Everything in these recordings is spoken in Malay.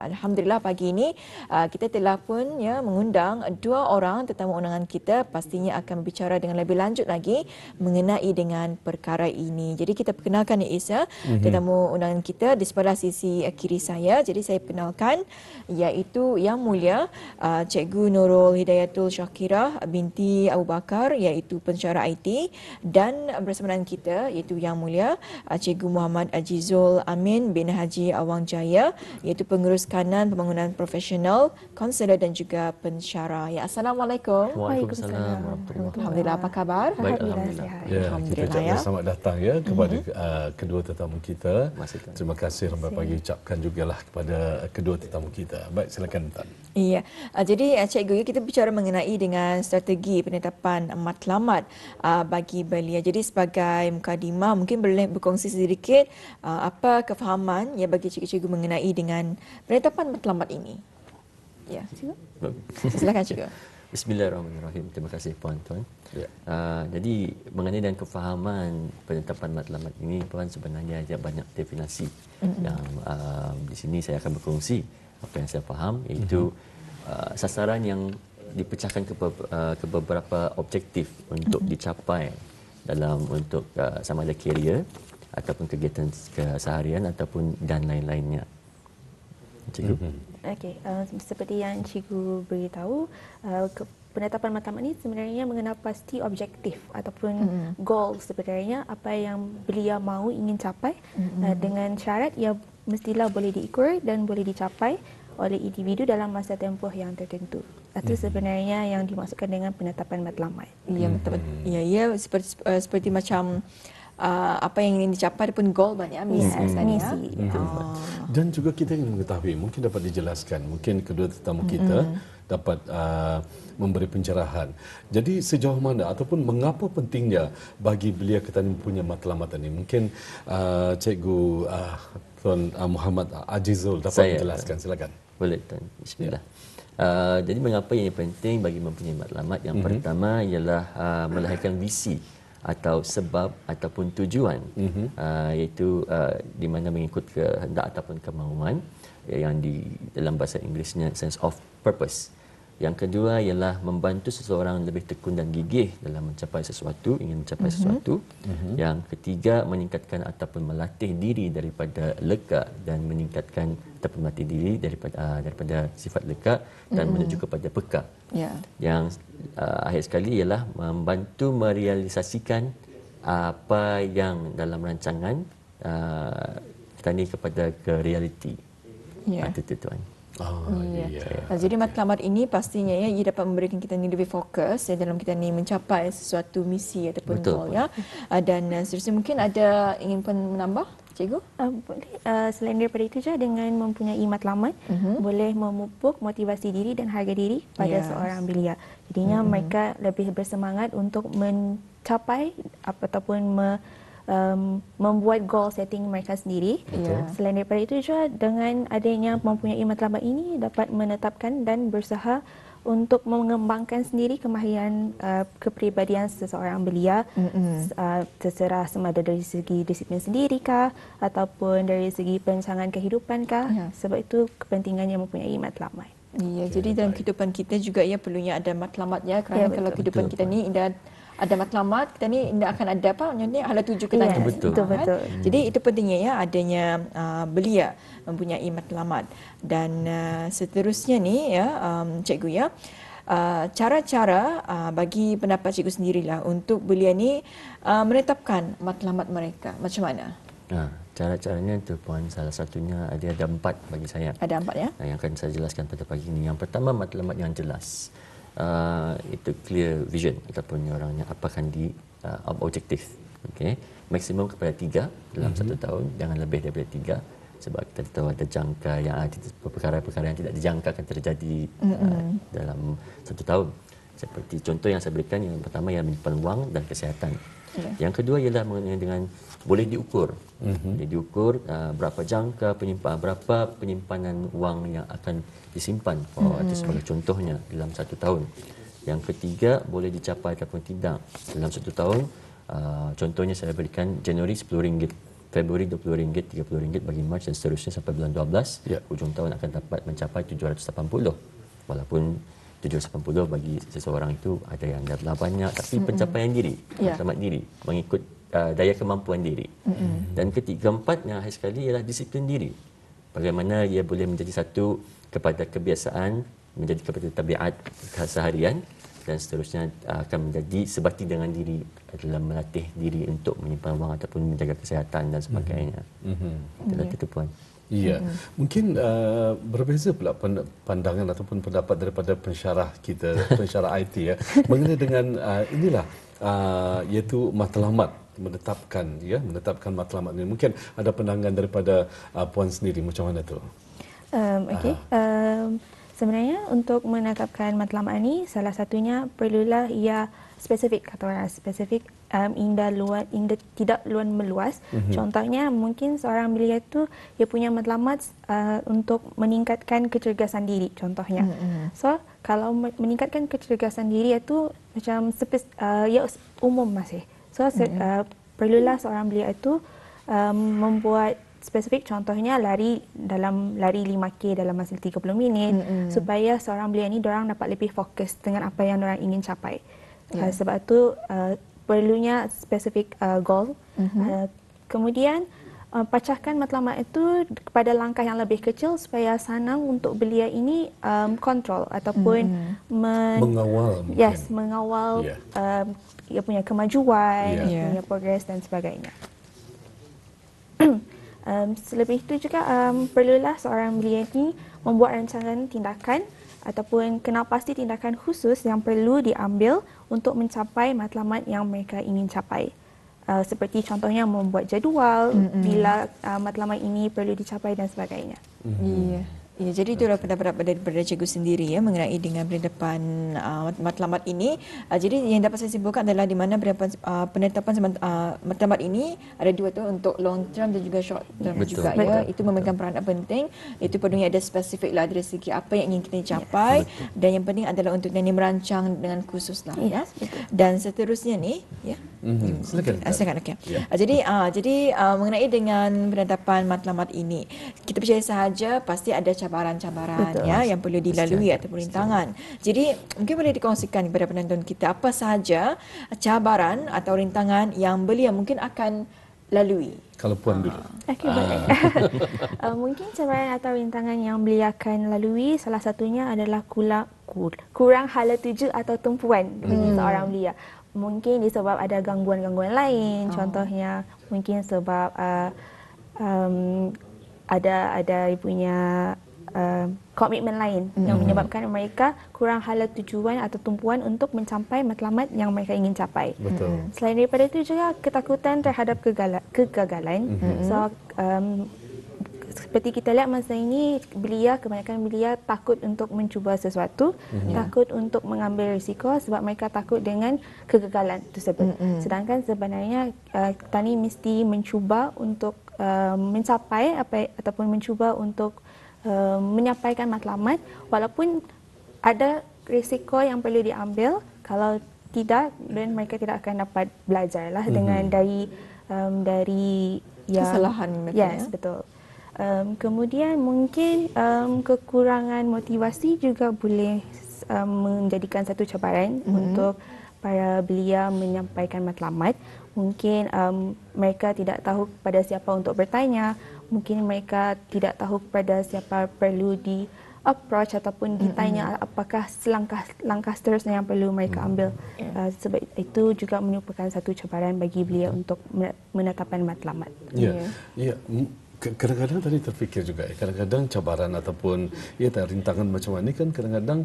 Alhamdulillah pagi ini kita telah pun mengundang dua orang tetamu undangan kita, pastinya akan berbicara dengan lebih lanjut lagi mengenai dengan perkara ini. Jadi kita perkenalkan Isa, tetamu undangan kita di sebelah sisi kiri saya. Jadi saya perkenalkan iaitu Yang Mulia Cikgu Nurul Hidayatul Syakirah binti Abu Bakar, iaitu pensyarah IT, dan bersama dengan kita iaitu Yang Mulia Cikgu Muhammad Ajizul Amin bin Haji Awang Jaya, iaitu pengurus kanan pembangunan profesional, konselor dan juga pensyarah. Ya, Assalamualaikum. Waalaikumsalam warahmatullahi. Alhamdulillah, apa khabar? Baik, alhamdulillah. Ya, kita ucapkan selamat datang kepada kedua tetamu kita. Terima kasih selamat pagi ucapkan jugalah kepada kedua tetamu kita. Baik, silakan Tan. Iya, jadi Cikgu, kita bicara mengenai dengan strategi penetapan matlamat bagi belia. Jadi sebagai mukadimah, mungkin boleh berkongsi sedikit apa kefahaman bagi cikgu-cikgu mengenai dengan penetapan matlamat ini. Ya, cikgu. Silakan cikgu. Bismillahirrahmanirrahim. Terima kasih Puan-Tuan. Ya. Jadi mengenai dengan kefahaman penetapan matlamat ini, Puan, sebenarnya ada banyak definisi yang di sini saya akan berkongsi apa yang saya faham, iaitu sasaran yang dipecahkan ke beberapa objektif untuk dicapai dalam untuk sama ada kerjaya ataupun kegiatan keseharian ataupun dan lain-lainnya. Cikgu. Okey, seperti yang cikgu beritahu, penetapan matlamat ini sebenarnya mengenal pasti objektif ataupun goal sebenarnya apa yang belia mahu ingin capai dengan syarat ia mestilah boleh diukur dan boleh dicapai oleh individu dalam masa tempoh yang tertentu. Itu sebenarnya yang dimaksudkan dengan penetapan matlamat. Ya, betul. Ya, seperti macam apa yang ingin dicapai pun goal banyak misi. Dan juga kita ingin mengetahui, mungkin dapat dijelaskan, mungkin kedua tetamu kita dapat memberi pencerahan. Jadi sejauh mana ataupun mengapa pentingnya bagi belia kita mempunyai matlamat ini? Mungkin Cikgu Tuan Muhammad Ajizul dapat menjelaskan. Silakan. Boleh, Tuan. Bismillah. Jadi mengapa ini penting bagi mempunyai matlamat? Yang pertama ialah melahirkan visi atau sebab ataupun tujuan, iaitu di mana mengikut kehendak ataupun kemahuan yang di dalam bahasa Inggerisnya sense of purpose. Yang kedua ialah membantu seseorang lebih tekun dan gigih dalam mencapai sesuatu, ingin mencapai sesuatu. Yang ketiga, meningkatkan ataupun melatih diri daripada lekak dan meningkatkan ataupun melatih diri daripada sifat lekak dan menuju kepada peka. Yang akhir sekali ialah membantu merealisasikan apa yang dalam rancangan kita ni kepada ke realiti. Itu Tuan. Jadi matlamat ini pastinya ia dapat memberikan kita ni lebih fokus dalam kita ni mencapai sesuatu misi ataupun goal dan seterusnya. Mungkin ada ingin menambah, Cikgu? Selain daripada itu juga, dengan mempunyai matlamat boleh memupuk motivasi diri dan harga diri pada seorang belia. Jadinya mereka lebih bersemangat untuk mencapai ataupun membuat goal setting mereka sendiri. Selain daripada itu juga, dengan adanya mempunyai matlamat ini dapat menetapkan dan berusaha untuk mengembangkan sendiri kemahiran kepribadian seseorang belia, terserah sama ada dari segi disiplin sendiri ataupun dari segi perancangan kehidupan sebab itu kepentingannya mempunyai matlamat. Ya, jadi dalam kehidupan kita juga perlunya ada matlamat kerana kalau kehidupan kita ni ada matlamat, kita ni tidak akan ada hala tuju kita ni. Betul. Jadi itu pentingnya adanya belia mempunyai matlamat. Dan seterusnya ni Cikgu cara-cara bagi pendapat Cikgu sendirilah untuk belia ni menetapkan matlamat mereka. Macam mana? Cara-caranya tu Puan, salah satunya ada 4 bagi saya. Ada 4 ya? Yang akan saya jelaskan pada pagi ini. Yang pertama, matlamat yang jelas. Itu clear vision ataupun orangnya apa akan di objektif. Maksimum kepada 3 dalam 1 tahun, jangan lebih daripada 3 sebab kita tahu ada jangka yang perkara-perkara yang tidak dijangka akan terjadi dalam 1 tahun. Seperti contoh yang saya berikan, yang pertama ialah menyimpan wang dan kesihatan. Yang kedua ialah mengenai dengan boleh diukur. Boleh diukur berapa jangka berapa penyimpanan wang yang akan disimpan. Itu sebagai contohnya dalam 1 tahun. Yang ketiga, boleh dicapai ataupun tidak dalam 1 tahun. Contohnya saya berikan Januari RM10, Februari RM20, RM30 bagi Mac dan seterusnya sampai bulan 12. Ya. Hujung tahun akan dapat mencapai 780. Walaupun 780 bagi seseorang itu ada yang dah banyak, tapi pencapaian diri, matlamat diri, mengikut daya kemampuan diri. Dan ketiga empatnya akhir sekali ialah disiplin diri. Bagaimana ia boleh menjadi satu kepada kebiasaan, menjadi kepada tabiat keseharian dan seterusnya akan menjadi sebati dengan diri dalam melatih diri untuk menyimpan wang ataupun menjaga kesihatan dan sebagainya. Itulah kita puan. Ya, mungkin berbeza pula pandangan ataupun pendapat daripada pensyarah kita, pensyarah IT ya, mengenai dengan inilah iaitu matlamat menetapkan matlamat ini. Mungkin ada pandangan daripada puan sendiri macam mana tu? Okey. Sebenarnya untuk menetapkan matlamat ini salah satunya perlulah ia spesifik, kata orang spesifik, indah tidak luas meluas. Contohnya mungkin seorang belia itu dia punya matlamat untuk meningkatkan kecergasan diri contohnya. So kalau meningkatkan kecergasan diri itu macam ya umum masih. So perlulah seorang belia itu membuat spesifik, contohnya lari 5K dalam masa 30 minit supaya seorang belia ni dorang dapat lebih fokus dengan apa yang dorang ingin capai. Sebab itu perlunya spesifik goal. Kemudian pecahkan matlamat itu kepada langkah yang lebih kecil supaya senang untuk belia ini kontrol ataupun mengawal mungkin. Yes, mengawal ia punya kemajuan, punya progres dan sebagainya. Selebih itu juga perlulah seorang belia ini membuat rancangan tindakan ataupun kenal pasti tindakan khusus yang perlu diambil untuk mencapai matlamat yang mereka ingin capai. Seperti contohnya membuat jadual bila matlamat ini perlu dicapai dan sebagainya. Ya, jadi itulah pendapat daripada cikgu sendiri ya mengenai dengan penetapan matlamat ini. Jadi yang dapat saya simpulkan adalah di mana penetapan matlamat ini ada dua tu, untuk long term dan juga short term juga ya. Itu memegang peranan penting. Itu perlunya ada spesifik lah dari segi apa yang ingin kita capai dan yang penting adalah untuk yang merancang dengan khusus lah ya. Dan seterusnya ni ya. Silakan. Okey. Jadi mengenai dengan penetapan matlamat ini, kita percaya sahaja pasti ada cabaran-cabaran ya yang perlu dilalui ataupun rintangan. Jadi mungkin boleh dikongsikan kepada penonton kita apa sahaja cabaran atau rintangan yang belia mungkin akan lalui. Kalau puan dulu. Okey, boleh. Mungkin cabaran atau rintangan yang belia akan lalui salah satunya adalah kurang hala tuju atau tumpuan bagi seorang belia. Mungkin disebab ada gangguan-gangguan lain, contohnya mungkin sebab ada punya komitmen lain yang menyebabkan mereka kurang hala tujuan atau tumpuan untuk mencapai matlamat yang mereka ingin capai. Betul. Selain daripada itu juga ketakutan terhadap kegagalan. So seperti kita lihat masa ini kebanyakan belia takut untuk mencuba sesuatu, takut untuk mengambil risiko sebab mereka takut dengan kegagalan tersebut. Sedangkan sebenarnya kita ni mesti mencuba untuk mencapai ataupun mencuba untuk menyampaikan matlamat walaupun ada risiko yang perlu diambil. Kalau tidak, dan mereka tidak akan dapat belajar lah dengan dari kesalahan mereka. Yes, betul. Kemudian mungkin kekurangan motivasi juga boleh menjadikan satu cabaran untuk para belia menyampaikan matlamat. Mungkin mereka tidak tahu kepada siapa untuk bertanya, mungkin mereka tidak tahu kepada siapa perlu di approach ataupun ditanya apakah langkah seterusnya yang perlu mereka ambil. Sebab itu juga merupakan satu cabaran bagi belia untuk menetapkan matlamat. Ya. Kadang-kadang tadi terfikir juga, kadang-kadang cabaran ataupun rintangan macam ini kan kadang-kadang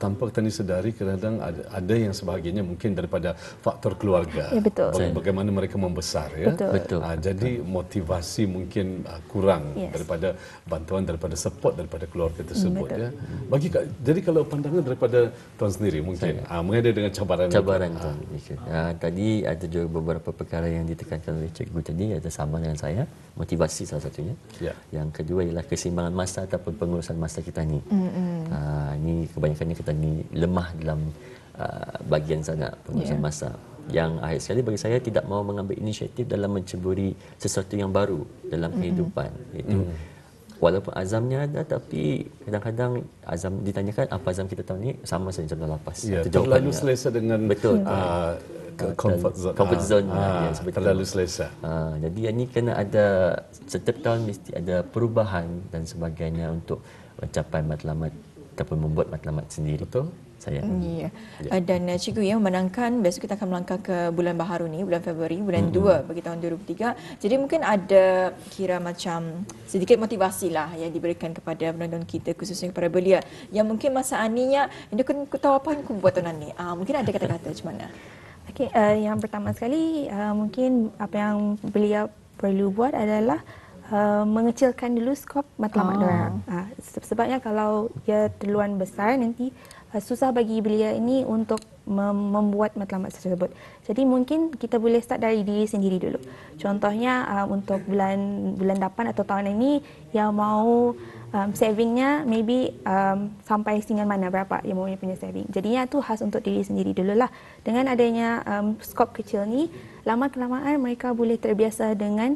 tanpa kita sedari, kadang-kadang ada yang sebahagiannya mungkin daripada faktor keluarga. Ya, betul. Bagaimana mereka membesar ya. Betul. Jadi motivasi mungkin kurang daripada bantuan, daripada support daripada keluarga tersebut ya. Jadi kalau pandangan daripada tuan sendiri mungkin mengenai dengan cabaran tu. Tadi ada juga beberapa perkara yang ditekankan oleh cikgu tadi, ada sama dengan saya, motivasi salah satunya. Yang kedua ialah keseimbangan masa ataupun pengurusan masa kita ni. Ini kebanyakannya kita ni lemah dalam bahagian sana pengurusan masa. yang akhir sekali bagi saya tidak mau mengambil inisiatif dalam menceburi sesuatu yang baru dalam kehidupan. Itu walaupun azamnya ada, tapi kadang-kadang azam ditanyakan apa azam kita tahun ni sama saja macam tahun lepas. Ya, Itu terlalu jawapannya. selesa dengan Betul. comfort zone. Yes, betul. Terlalu selesa. Jadi yang ni kena ada, setiap tahun mesti ada perubahan dan sebagainya untuk mencapai matlamat ataupun membuat matlamat sendiri. Betul. Saya. Ya. Dan cikgu ya memenangkan, besok kita akan melangkah ke bulan baharu ni, bulan Februari, bulan 2 bagi tahun 2003. Jadi mungkin ada kira macam sedikit motivasi lah yang diberikan kepada penonton kita, khususnya kepada belia yang mungkin masa aninya, dia kena tahu apa yang aku buat tahun ni. Mungkin ada kata-kata macam mana? Okey, yang pertama sekali mungkin apa yang belia perlu buat adalah mengecilkan dulu skop matlamat diorang. Sebabnya kalau dia terlalu besar nanti susah bagi belia ini untuk membuat matlamat tersebut. Jadi mungkin kita boleh start dari diri sendiri dulu. Contohnya untuk bulan 8 atau tahun ini yang mau savingnya maybe sampai singan mana, berapa yang mau punya saving. Jadinya tu khas untuk diri sendiri dululah. Dengan adanya skop kecil ni, lama-kelamaan mereka boleh terbiasa dengan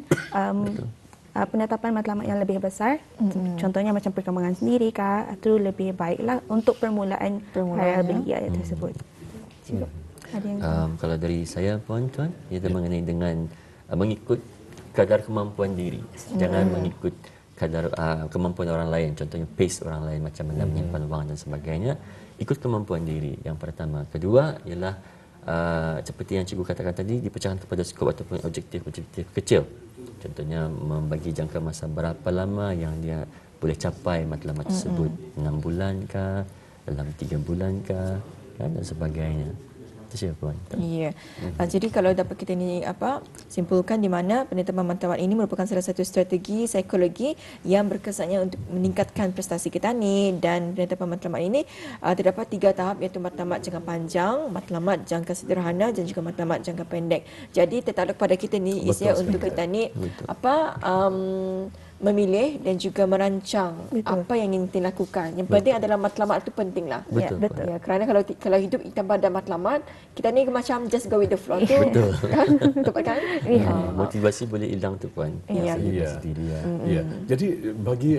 penetapan matlamat yang lebih besar. Contohnya macam perkembangan sendiri kah, itu lebih baiklah untuk permulaan hari belia tersebut. Ada yang Kalau dari saya pun tuan, ia mengenai dengan mengikut kadar kemampuan diri. Jangan mengikut kadar kemampuan orang lain, contohnya pace orang lain macam mana menyimpan wang dan sebagainya. Ikut kemampuan diri yang pertama. Kedua ialah seperti yang cikgu katakan tadi, dipecahkan kepada skop ataupun objektif-objektif kecil. Contohnya membagi jangka masa berapa lama yang dia boleh capai matlamat tersebut. 6 bulan kah, dalam 3 bulan kah, dan sebagainya. Itu saya puan. Ya. Jadi kalau dapat kita ni simpulkan di mana penetapan matlamat ini merupakan salah satu strategi psikologi yang berkesannya untuk meningkatkan prestasi kita ni, dan penetapan matlamat ini terdapat 3 tahap, iaitu matlamat jangka panjang, matlamat jangka sederhana dan juga matlamat jangka pendek. Jadi tertakluk pada kita ni Isya untuk kita ni memilih dan juga merancang apa yang ingin kita lakukan. Yang penting adalah matlamat itu pentinglah. Betul. Betul. Ya, kerana kalau hidup tanpa ada matlamat, kita ni macam just go with the flow tu. Betul. Betul kan? Motivasi boleh hilang tu puan. Ya. Sendiri ya. Ya. Jadi bagi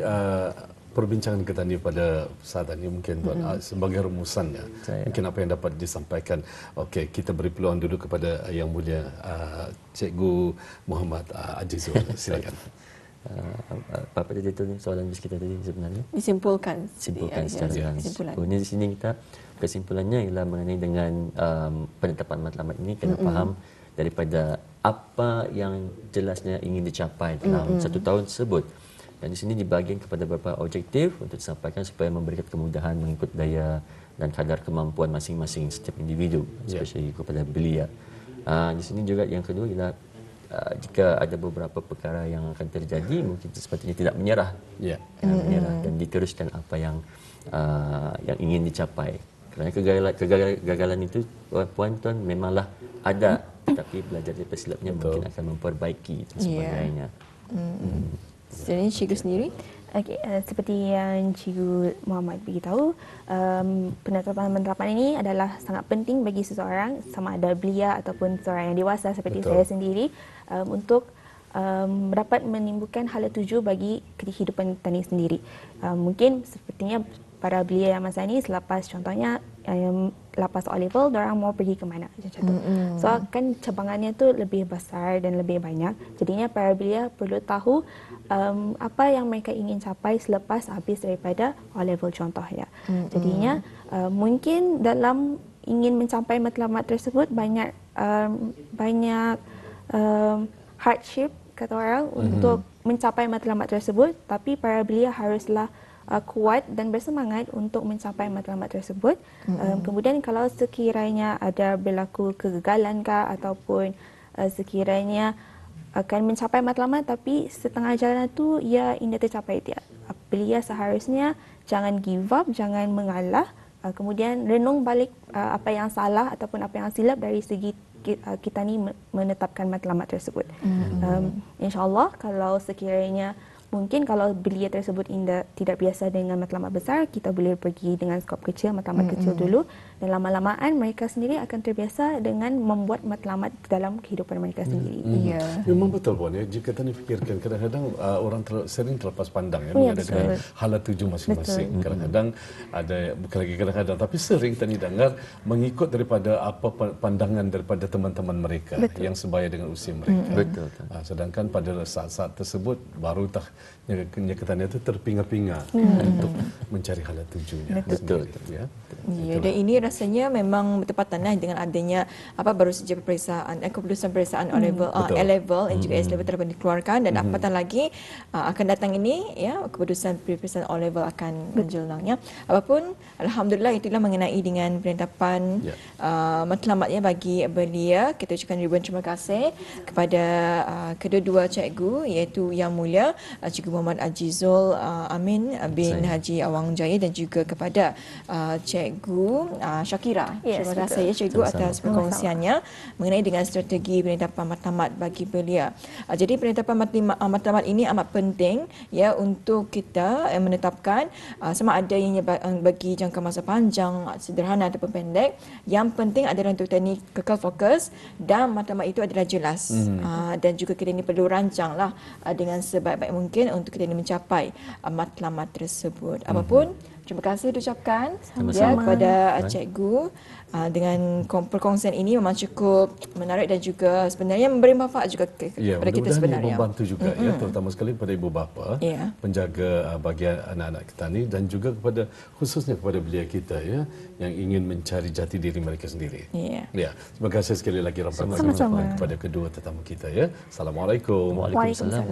perbincangan kita ni pada saat ini mungkin tuan sebagai rumusannya, mungkin apa yang dapat disampaikan. Okey, kita beri peluang dulu kepada yang mulia Cikgu Muhammad Ajizul. Silakan. Apa dia tu soalan kita tadi sebenarnya? Disimpulkan. Simpulkan secara kesimpulan. Di sini kita kesimpulannya ialah mengenai dengan penetapan matlamat ini kena faham daripada apa yang jelasnya ingin dicapai dalam satu tahun tersebut. Dan di sini dibahagikan kepada beberapa objektif untuk disampaikan supaya memberikan kemudahan mengikut daya dan kadar kemampuan masing-masing setiap individu, especially kepada belia. Di sini juga yang kedua ialah jika ada beberapa perkara yang akan terjadi, mungkin sepatutnya tidak menyerah, menyerah dan diteruskan apa yang ingin dicapai. Kerana kegagalan itu puan-tuan memanglah ada, tapi belajar dari silapnya mungkin akan memperbaiki dan sebagainya. Jadi cikgu sendiri? Okey, seperti yang Cikgu Muhammad beritahu, penetapan ini adalah sangat penting bagi seseorang, sama ada belia ataupun seorang yang dewasa seperti saya sendiri, untuk dapat menimbulkan hala tuju bagi kehidupan kita sendiri. Mungkin sepertinya para belia yang masa ini selepas contohnya lepas O-level, diorang mau pergi ke mana macam tu. So kan cabangannya tu lebih besar dan lebih banyak. Jadinya para belia perlu tahu apa yang mereka ingin capai selepas habis daripada O-level contohnya. Jadinya mungkin dalam ingin mencapai matlamat tersebut banyak hardship kata orang untuk mencapai matlamat tersebut, tapi para belia haruslah kuat dan bersemangat untuk mencapai matlamat tersebut. Kemudian kalau sekiranya ada berlaku kegagalan kah ataupun sekiranya akan mencapai matlamat tapi setengah jalan itu ia tidak tercapai, belia seharusnya jangan give up, jangan mengalah, kemudian renung balik apa yang salah ataupun apa yang silap dari segi kita ni menetapkan matlamat tersebut. InsyaAllah kalau sekiranya mungkin kalau belia tersebut tidak biasa dengan matlamat besar, kita boleh pergi dengan skop kecil, matlamat kecil dulu, dan lama-lamaan mereka sendiri akan terbiasa dengan membuat matlamat dalam kehidupan mereka sendiri. Ya. Memang betul Puan ya. Jika kita fikirkan kadang-kadang orang sering terlepas pandang ya, Ya, dengan hala tuju masing-masing. Kadang-kadang ada, bukan lagi kadang-kadang, tapi sering tadi dengar mengikut daripada apa pandangan daripada teman-teman mereka yang sebaya dengan usia mereka. Betul. Sedangkan pada saat-saat tersebut baru nyekatan itu terpinga-pinga untuk mencari hala tujunya. Betul. Ya. Ya, dan ini rasanya memang bertepatan dengan adanya baru saja keputusan peperiksaan A-level dan juga S-level telah dikeluarkan, dan apatah lagi akan datang ini ya keputusan peperiksaan O-level akan menjelangnya. Apapun, alhamdulillah itulah mengenai dengan penetapan matlamatnya bagi belia. Kita ucapkan ribuan terima kasih kepada kedua-dua cikgu, iaitu Yang Mulia Cikgu Muhammad Ajizul Amin bin Haji Awang Jaya, dan juga kepada Cikgu Syakira. Terima kasih ya Cikgu atas perkongsiannya mengenai dengan strategi penetapan matlamat bagi belia. Jadi penetapan matlamat ini amat penting ya untuk kita menetapkan sama ada yang bagi jangka masa panjang, sederhana ataupun pendek. Yang penting adalah untuk kita ini kekal fokus dan matlamat itu adalah jelas. Dan juga kita ini perlu rancanglah dengan sebaik-baik mungkin untuk kita ini mencapai matlamat tersebut. Apapun, terima kasih diucapkan kepada cikgu dengan perkongsian ini memang cukup menarik dan juga sebenarnya memberi manfaat juga kepada kita sebenarnya. Membantu juga ya, terutama sekali kepada ibu bapa, penjaga bagi anak-anak kita ni, dan juga kepada khususnya kepada belia kita ya yang ingin mencari jati diri mereka sendiri. Ya, terima kasih sekali lagi kepada kedua tetamu kita ya. Assalamualaikum. Waalaikumsalam.